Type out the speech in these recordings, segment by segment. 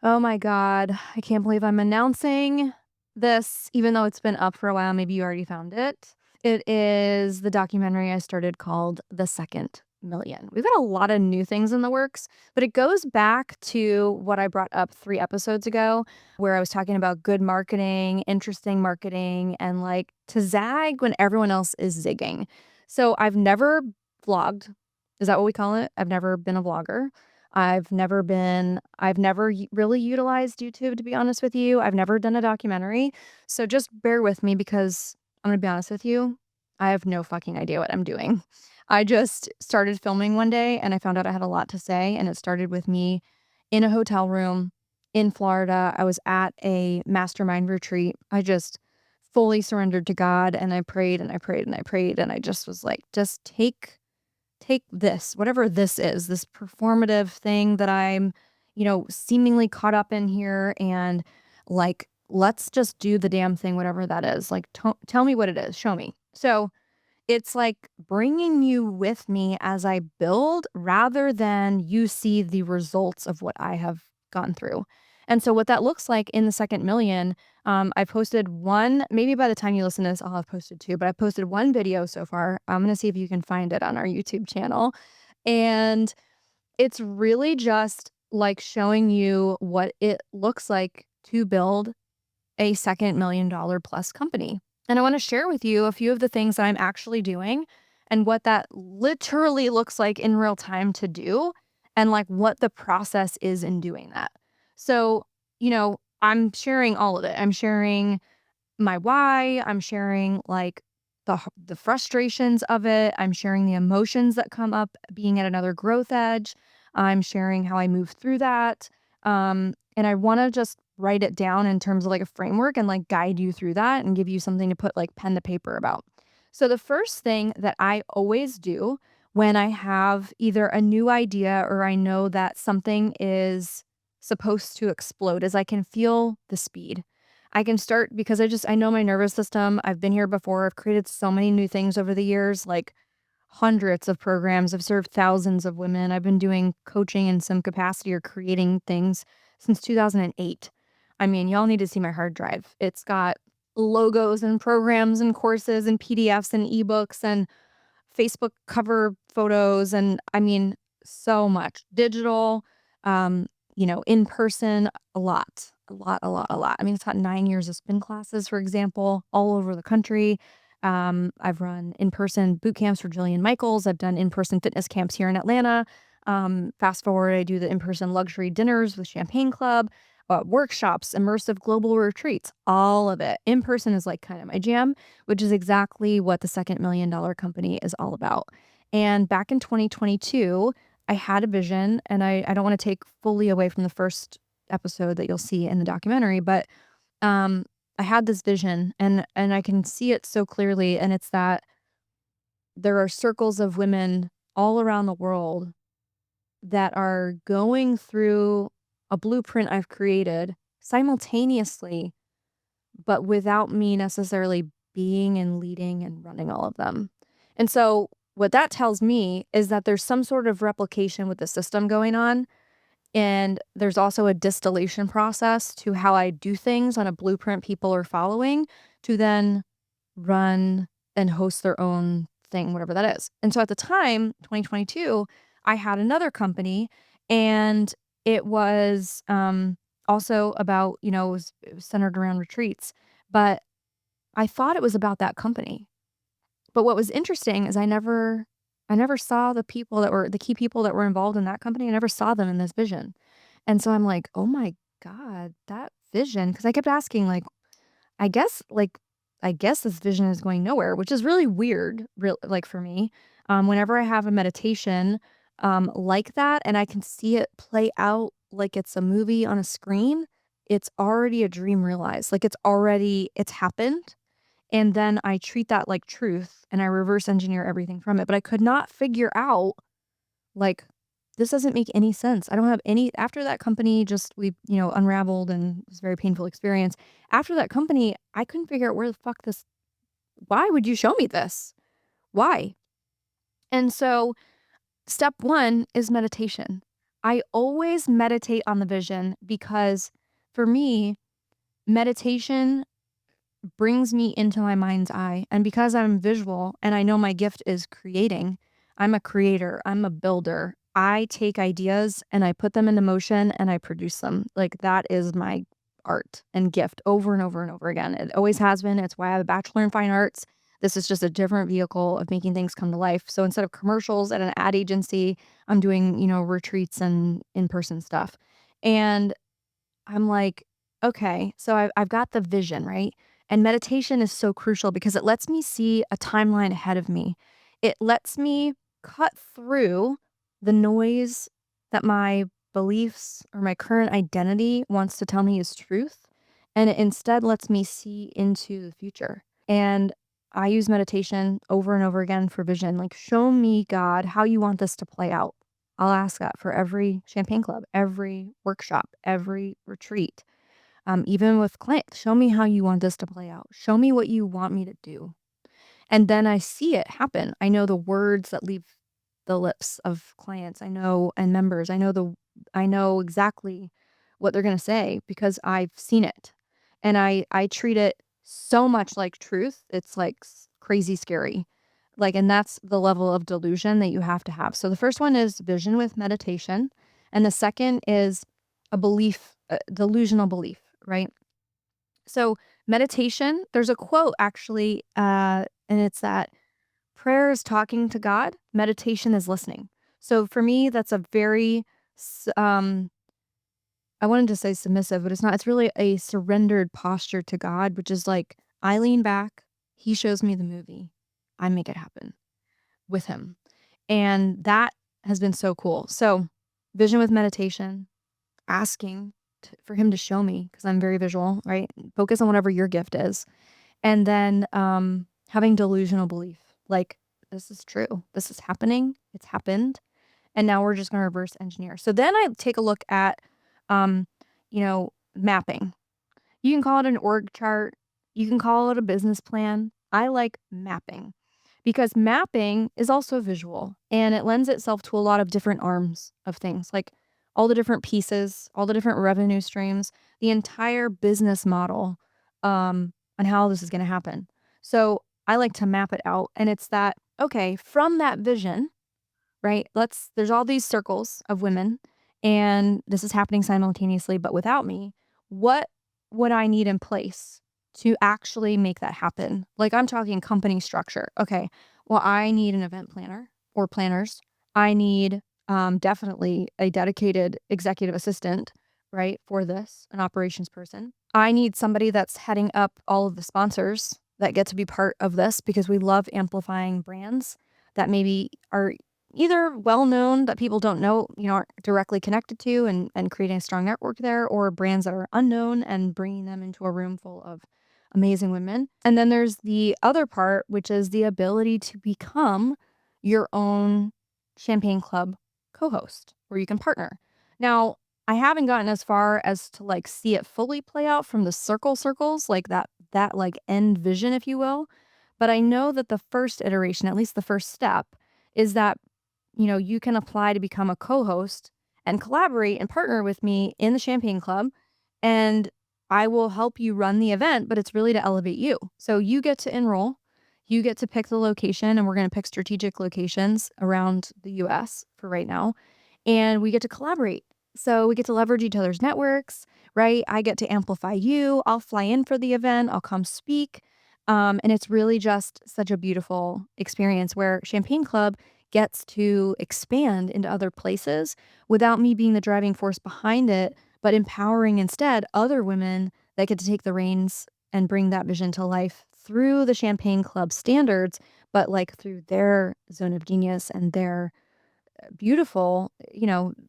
Oh my God. I can't believe I'm announcing this, even though it's been up for a while. Maybe you already found it. It is the documentary I started called The Second Million. We've got a lot of new things in the works, but it goes back to what I brought up 3 episodes ago, where I was talking about good marketing, interesting marketing, and like to zag when everyone else is zigging. So I've never vlogged. Is that what we call it? I've never been a vlogger. I've never really utilized YouTube, to be honest with you. I've never done a documentary. So just bear with me because I'm gonna be honest with you, I have no fucking idea what I'm doing. I just started filming one day and I found out I had a lot to say, and it started with me in a hotel room in Florida. I was at a mastermind retreat. I just fully surrendered to God and I prayed and I prayed and I prayed and I just was like, just take this, whatever this is, this performative thing that I'm, seemingly caught up in here and like, let's just do the damn thing, whatever that is. Like, tell me what it is. Show me. So it's like bringing you with me as I build rather than you see the results of what I have gone through. And so what that looks like in the second million, I posted one, maybe by the time you listen to this, I'll have posted two, but I posted one video so far. I'm going to see if you can find it on our YouTube channel. And it's really just like showing you what it looks like to build a second $1 million plus company. And I want to share with you a few of the things that I'm actually doing and what that literally looks like in real time to do and like what the process is in doing that. So, I'm sharing all of it. I'm sharing my why, I'm sharing like the frustrations of it, I'm sharing the emotions that come up being at another growth edge. I'm sharing how I move through that. And I want to just write it down in terms of like a framework and like guide you through that and give you something to put like pen to paper about. So the first thing that I always do when I have either a new idea or I know that something is supposed to explode is I can feel the speed. I can start because I know my nervous system. I've been here before. I've created so many new things over the years, like hundreds of programs. I've served thousands of women. I've been doing coaching in some capacity or creating things since 2008. I mean, y'all need to see my hard drive. It's got logos and programs and courses and PDFs and ebooks and Facebook cover photos and I mean, so much digital, in person, a lot, a lot, a lot, a lot. I mean, it's taught 9 years of spin classes, for example, all over the country. I've run in-person boot camps for Jillian Michaels. I've done in-person fitness camps here in Atlanta. Fast forward, I do the in-person luxury dinners with Champagne Club, workshops, immersive global retreats, all of it. In person is like kind of my jam, which is exactly what the second $1 million company is all about. And back in 2022, I had a vision, and I don't want to take fully away from the first episode that you'll see in the documentary, but um, I had this vision, and I can see it so clearly, and it's that there are circles of women all around the world that are going through a blueprint I've created simultaneously, but without me necessarily being and leading and running all of them. And so what that tells me is that there's some sort of replication with the system going on. And there's also a distillation process to how I do things on a blueprint people are following to then run and host their own thing, whatever that is. And so at the time, 2022, I had another company and it was also about, it was centered around retreats, but I thought it was about that company. But what was interesting is I never saw the people that were the key people that were involved in that company. I never saw them in this vision. And so I'm like, "Oh my God, that vision," because I kept asking I guess like I guess this vision is going nowhere, which is really weird, real like for me. Whenever I have a meditation like that and I can see it play out like it's a movie on a screen, it's already a dream realized. Like it's happened. And then I treat that like truth and I reverse engineer everything from it. But I could not figure out like this doesn't make any sense. I don't have any after that company just we, unraveled and it was a very painful experience. After that company, I couldn't figure out where the fuck this why would you show me this? Why? And so step 1 is meditation. I always meditate on the vision because for me, meditation brings me into my mind's eye. And because I'm visual and I know my gift is creating, I'm a creator, I'm a builder. I take ideas and I put them into motion and I produce them. Like that is my art and gift over and over and over again. It always has been. It's why I have a bachelor in fine arts. This is just a different vehicle of making things come to life. So instead of commercials at an ad agency, I'm doing, retreats and in-person stuff. And I'm like, okay, so I've got the vision, right? And meditation is so crucial because it lets me see a timeline ahead of me. It lets me cut through the noise that my beliefs or my current identity wants to tell me is truth. And it instead lets me see into the future. And I use meditation over and over again for vision. Like, show me, God, how you want this to play out. I'll ask that for every champagne club, every workshop, every retreat. Even with clients, show me how you want this to play out. Show me what you want me to do. And then I see it happen. I know the words that leave the lips of clients. I know and members. I know exactly what they're going to say because I've seen it. And I treat it so much like truth. It's like crazy scary. Like, and that's the level of delusion that you have to have. So the first one is vision with meditation, and the second is a belief, delusional belief, right? So meditation, there's a quote actually, and it's that prayer is talking to God, meditation is listening. So for me, that's a very, I wanted to say submissive, but it's not. It's really a surrendered posture to God, which is like I lean back, He shows me the movie, I make it happen with Him. And that has been so cool. So, vision with meditation, asking for Him to show me because I'm very visual, right? Focus on whatever your gift is. And then having delusional belief like, this is true. This is happening. It's happened. And now we're just going to reverse engineer. So then I take a look at, mapping. You can call it an org chart. You can call it a business plan. I like mapping because mapping is also visual and it lends itself to a lot of different arms of things, like all the different pieces, all the different revenue streams, the entire business model, on how this is going to happen. So I like to map it out. And it's that, okay, from that vision, right? There's all these circles of women and this is happening simultaneously, but without me, what would I need in place to actually make that happen? Like I'm talking company structure. Okay. Well, I need an event planner or planners. I need definitely a dedicated executive assistant, right? For this, an operations person. I need somebody that's heading up all of the sponsors that get to be part of this because we love amplifying brands that maybe are either well-known that people don't know, aren't directly connected to and creating a strong network there, or brands that are unknown and bringing them into a room full of amazing women. And then there's the other part, which is the ability to become your own champagne club co-host where you can partner. Now, I haven't gotten as far as to like see it fully play out from the circles, like that like end vision, if you will. But I know that the first iteration, at least the first step, is that you can apply to become a co-host and collaborate and partner with me in the Champagne Club. And I will help you run the event, but it's really to elevate you. So you get to enroll, you get to pick the location, and we're going to pick strategic locations around the US for right now. And we get to collaborate. So we get to leverage each other's networks, right? I get to amplify you. I'll fly in for the event, I'll come speak. And it's really just such a beautiful experience where Champagne Club gets to expand into other places without me being the driving force behind it, but empowering instead other women that get to take the reins and bring that vision to life through the Champagne Club standards, but like through their zone of genius and their beautiful,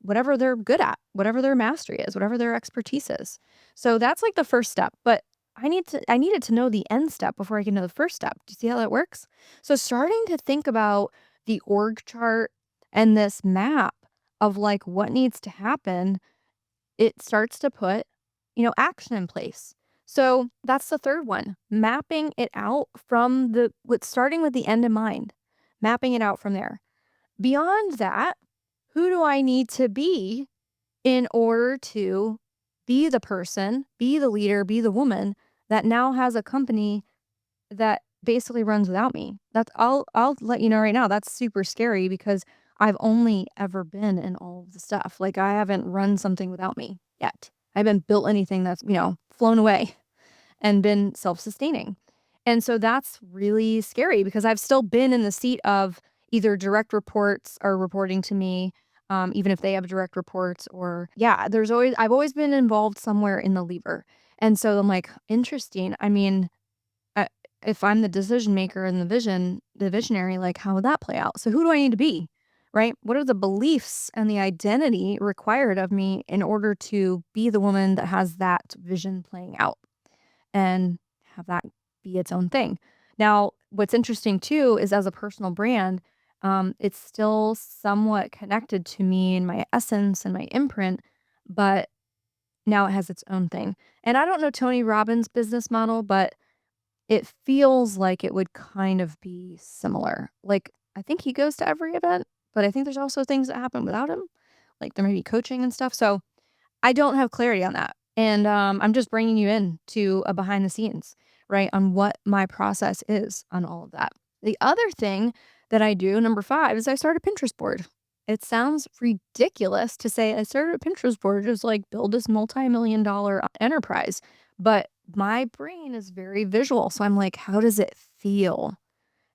whatever they're good at, whatever their mastery is, whatever their expertise is. So that's like the first step. But I needed to know the end step before I can know the first step. Do you see how that works? So starting to think about the org chart and this map of like what needs to happen, it starts to put, action in place. So that's the third one, mapping it out from starting with the end in mind, mapping it out from there. Beyond that, who do I need to be in order to be the person, be the leader, be the woman that now has a company that basically runs without me. I'll let you know right now, that's super scary because I've only ever been in all of the stuff. Like, I haven't run something without me yet. I haven't built anything that's, flown away and been self-sustaining. And so that's really scary because I've still been in the seat of either direct reports are reporting to me, even if they have direct reports, or yeah, I've always been involved somewhere in the lever. And so I'm like, interesting. I mean, uh, if I'm the decision maker and the visionary, like, how would that play out? So who do I need to be? Right? What are the beliefs and the identity required of me in order to be the woman that has that vision playing out and have that be its own thing? Now, what's interesting too is as a personal brand, it's still somewhat connected to me and my essence and my imprint, but now it has its own thing. And I don't know Tony Robbins' business model, but it feels like it would kind of be similar. Like, I think he goes to every event, but I think there's also things that happen without him. Like, there may be coaching and stuff. So I don't have clarity on that. And I'm just bringing you in to a behind the scenes, right, on what my process is on all of that. The other thing that I do, number 5, is I start a Pinterest board. It sounds ridiculous to say I started a Pinterest board, just like build this multi-million-dollar enterprise. But my brain is very visual. So I'm like, how does it feel?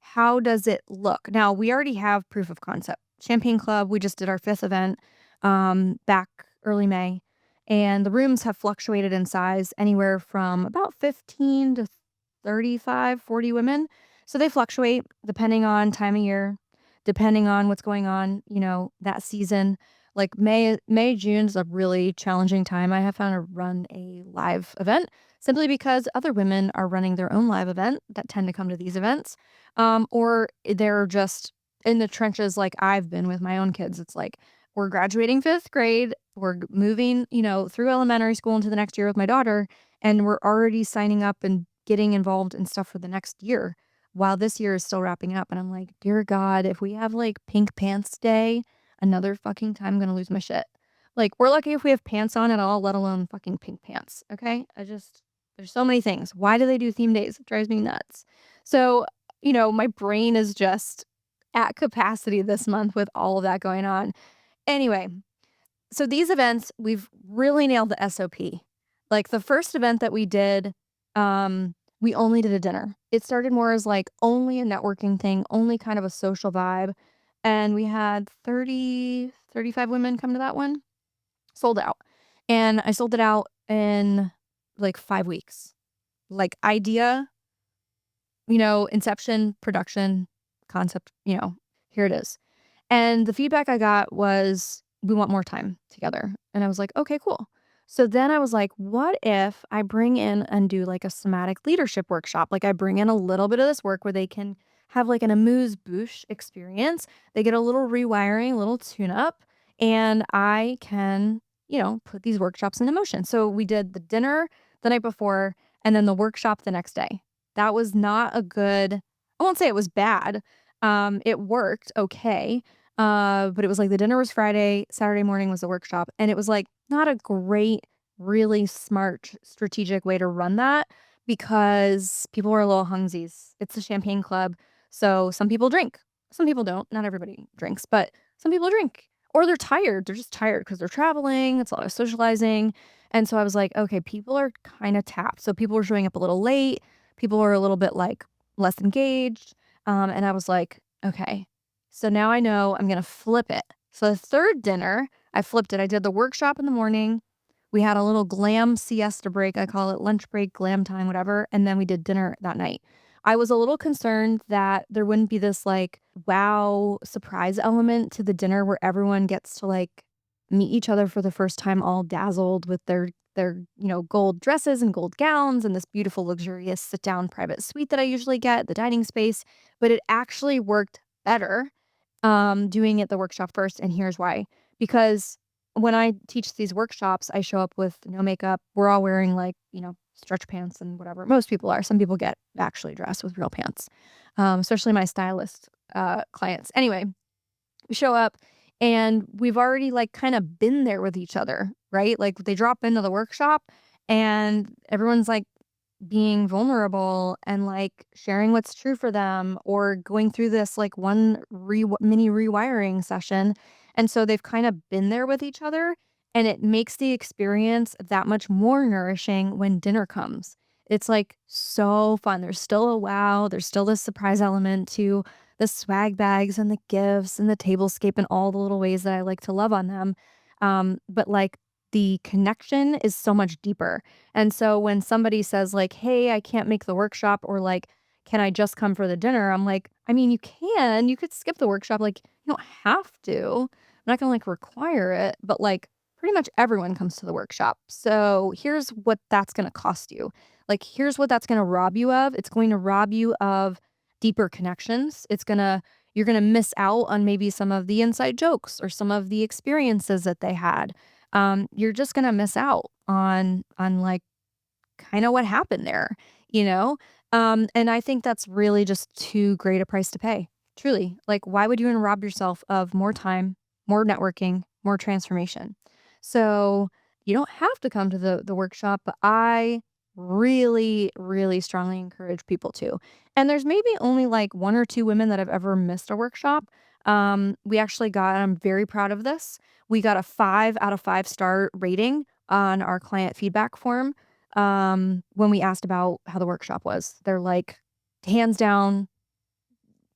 How does it look? Now, we already have proof of concept. Champagne Club, we just did our 5th event back early May, and the rooms have fluctuated in size anywhere from about 15 to 35, 40 women. So they fluctuate depending on time of year, depending on what's going on, that season. Like June is a really challenging time. I have found to run a live event simply because other women are running their own live event that tend to come to these events. Or they're just in the trenches like I've been with my own kids. It's like we're graduating 5th grade, we're moving, through elementary school into the next year with my daughter, and we're already signing up and getting involved in stuff for the next year while this year is still wrapping up. And I'm like, dear God, if we have like pink pants day another fucking time, I'm gonna lose my shit. Like, we're lucky if we have pants on at all, let alone fucking pink pants. Okay. There's so many things. Why do they do theme days? It drives me nuts. So, my brain is just at capacity this month with all of that going on. Anyway, so these events, we've really nailed the SOP. Like the first event that we did, we only did a dinner. It started more as like only a networking thing, only kind of a social vibe. And we had 30, 35 women come to that one, sold out. And I sold it out in like 5 weeks. Like idea, inception, production, concept, here it is. And the feedback I got was, we want more time together. And I was like, okay, cool. So then I was like, what if I bring in and do like a somatic leadership workshop? Like I bring in a little bit of this work where they can have like an amuse bouche experience. They get a little rewiring, a little tune up, and I can, put these workshops into motion. So we did the dinner the night before and then the workshop the next day. That was not a good, I won't say it was bad. It worked okay. But it was like the dinner was Friday, Saturday morning was the workshop, and it was like not a great, really smart, strategic way to run that because people were a little hungsies. It's a champagne club, so some people drink, some people don't. Not everybody drinks, but some people drink, or they're tired. They're just tired because they're traveling. It's a lot of socializing, and so I was like, okay, people are kind of tapped. So people were showing up a little late. People were a little bit like less engaged, and I was like, okay. So now I know I'm going to flip it. So the third dinner, I flipped it. I did the workshop in the morning. We had a little glam siesta break. I call it lunch break, glam time, whatever. And then we did dinner that night. I was a little concerned that there wouldn't be this like wow surprise element to the dinner where everyone gets to like meet each other for the first time, all dazzled with their gold dresses and gold gowns and this beautiful luxurious sit down private suite that I usually get, the dining space. But it actually worked better doing it the workshop first, and here's why. Because when I teach these workshops, I show up with no makeup. We're all wearing like, stretch pants and whatever. Most people are. Some people get actually dressed with real pants, especially my stylist clients. Anyway, we show up And we've already like kind of been there with each other, right? Like they drop into the workshop and everyone's like being vulnerable and like sharing what's true for them or going through this like one mini rewiring session. And so they've kind of been there with each other and it makes the experience that much more nourishing when dinner comes. It's like so fun. There's still a wow, there's still this surprise element to the swag bags and the gifts and the tablescape and all the little ways that I like to love on them. But like the connection is so much deeper. And so when somebody says like, "Hey, I can't make the workshop," or like, "Can I just come for the dinner?" I'm like, I mean, you could skip the workshop. Like, you don't have to. I'm not gonna like require it, but like pretty much everyone comes to the workshop. So here's what that's gonna cost you. Like, here's what that's gonna rob you of. It's going to rob you of deeper connections. You're gonna miss out on maybe some of the inside jokes or some of the experiences that they had. You're just gonna miss out on like kind of what happened there, you know? And I think that's really just too great a price to pay. Truly. Like, why would you want to rob yourself of more time, more networking, more transformation? So you don't have to come to the workshop, but I really, really strongly encourage people to. And there's maybe only like one or two women that have ever missed a workshop. We actually got, I'm very proud of this. We got a 5 out of 5 star rating on our client feedback form when we asked about how the workshop was. They're like, hands down,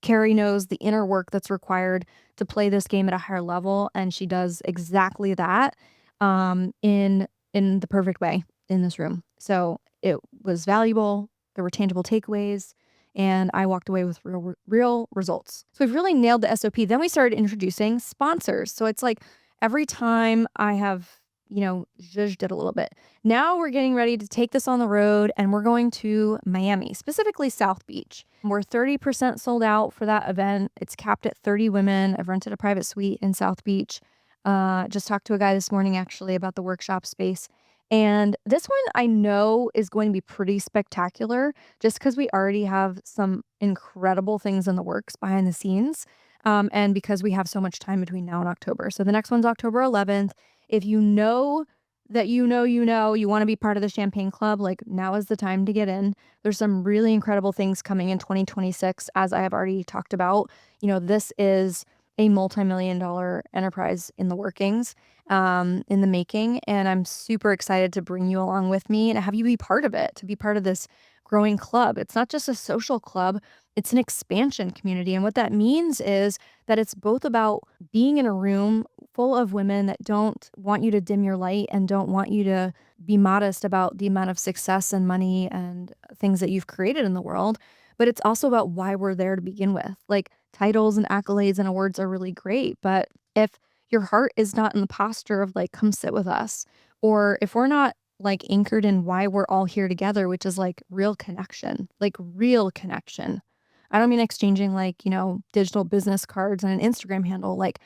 Keri knows the inner work that's required to play this game at a higher level, and she does exactly that in the perfect way in this room. So it was valuable. There were tangible takeaways, and I walked away with real results. So we've really nailed the SOP. Then we started introducing sponsors. So it's like every time I have, zhuzhed it a little bit. Now we're getting ready to take this on the road and we're going to Miami, specifically South Beach. We're 30% sold out for that event. It's capped at 30 women. I've rented a private suite in South Beach. Just talked to a guy this morning actually about the workshop space. And this one I know is going to be pretty spectacular just because we already have some incredible things in the works behind the scenes. And because we have so much time between now and October. So the next one's October 11th. If you know that you want to be part of the Champagne Club, like now is the time to get in. There's some really incredible things coming in 2026, as I have already talked about. This is a multi-million dollar enterprise in the workings, in the making. And I'm super excited to bring you along with me and have you be part of it, to be part of this growing club. It's not just a social club, it's an expansion community. And what that means is that it's both about being in a room full of women that don't want you to dim your light and don't want you to be modest about the amount of success and money and things that you've created in the world. But it's also about why we're there to begin with. Like titles and accolades and awards are really great. But if your heart is not in the posture of like, come sit with us, or if we're not like anchored in why we're all here together, which is like real connection, like real connection. I don't mean exchanging like, digital business cards and an Instagram handle. Like,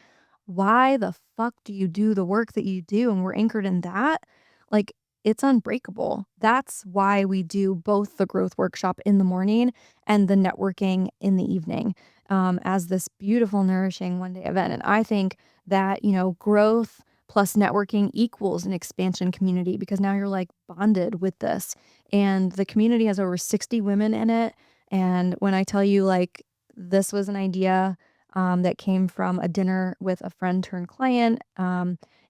why the fuck do you do the work that you do? And we're anchored in that. Like, it's unbreakable. That's why we do both the growth workshop in the morning and the networking in the evening as this beautiful, nourishing one day event. And I think that, growth plus networking equals an expansion community because now you're like bonded with this. And the community has over 60 women in it. And when I tell you, like, this was an idea that came from a dinner with a friend turned client.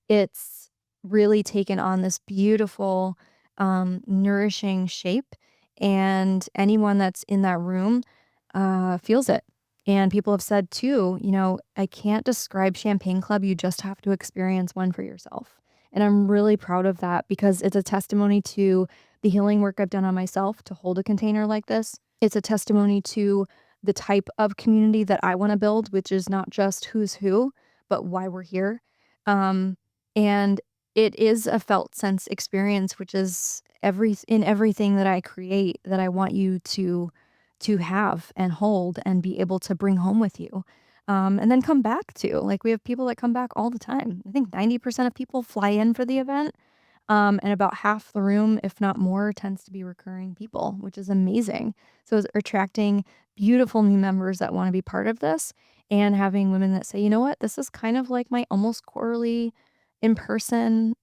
It's really taken on this beautiful, nourishing shape. And anyone that's in that room feels it. And people have said too, I can't describe Champagne Club. You just have to experience one for yourself. And I'm really proud of that because it's a testimony to the healing work I've done on myself to hold a container like this. It's a testimony to the type of community that I want to build, which is not just who's who, but why we're here. And it is a felt sense experience, which is in everything that I create that I want you to have and hold and be able to bring home with you. And then come back to. Like we have people that come back all the time. I think 90% of people fly in for the event. And about half the room, if not more, tends to be recurring people, which is amazing. So it's attracting beautiful new members that want to be part of this. and having women that say, you know what, this is kind of like my almost quarterly in person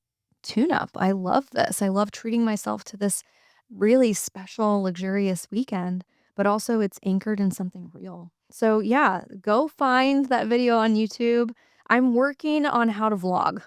tune up. I love this. I love treating myself to this really special, luxurious weekend, but also it's anchored in something real. So, yeah, go find that video on YouTube. I'm working on how to vlog.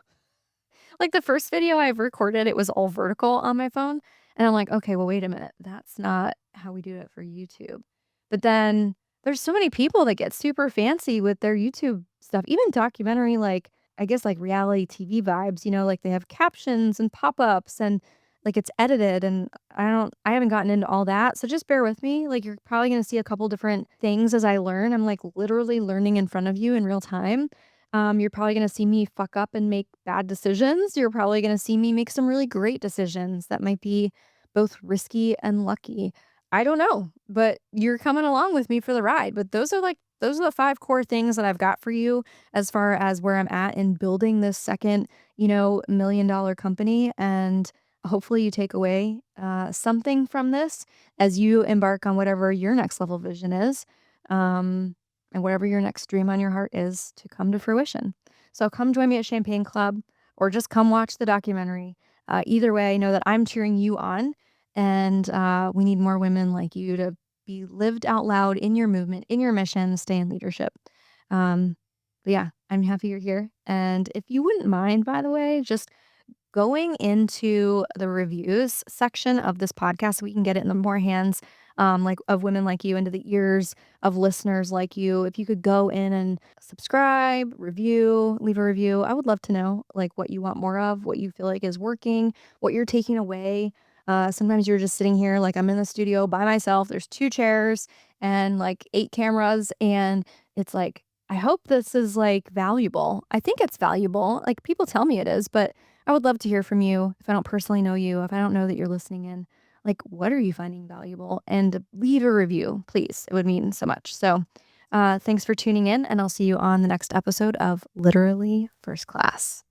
Like, the first video I've recorded, it was all vertical on my phone, and I'm like, "Okay, well, wait a minute, that's not how we do it for YouTube." But then there's so many people that get super fancy with their YouTube stuff, even documentary, like, I guess, like, reality TV vibes, like, they have captions and pop-ups and, like, it's edited, and I haven't gotten into all that, so just bear with me, like, you're probably gonna see a couple different things as I learn. I'm, like, literally learning in front of you in real time. You're probably gonna see me fuck up and make bad decisions. You're probably gonna see me make some really great decisions that might be both risky and lucky. I don't know, but you're coming along with me for the ride. But those are the 5 core things that I've got for you as far as where I'm at in building this second, $1 million company. And hopefully you take away something from this as you embark on whatever your next level vision is. Um, and whatever your next dream on your heart is to come to fruition. So come join me at Champagne Club or just come watch the documentary. Either way, I know that I'm cheering you on, and we need more women like you to be lived out loud in your movement, in your mission, stay in leadership. Um, but yeah, I'm happy you're here. And if you wouldn't mind, by the way, just going into the reviews section of this podcast so we can get it in the more hands, like of women like you, into the ears of listeners like you. If you could go in and subscribe, review, leave a review, I would love to know like what you want more of, what you feel like is working, what you're taking away. Sometimes you're just sitting here, like I'm in the studio by myself. There's 2 chairs and like 8 cameras, and it's like, I hope this is like valuable. I think it's valuable. Like people tell me it is, but I would love to hear from you if I don't personally know you, if I don't know that you're listening in. Like, what are you finding valuable? And leave a review, please. It would mean so much. So, thanks for tuning in, and I'll see you on the next episode of Literally First Class.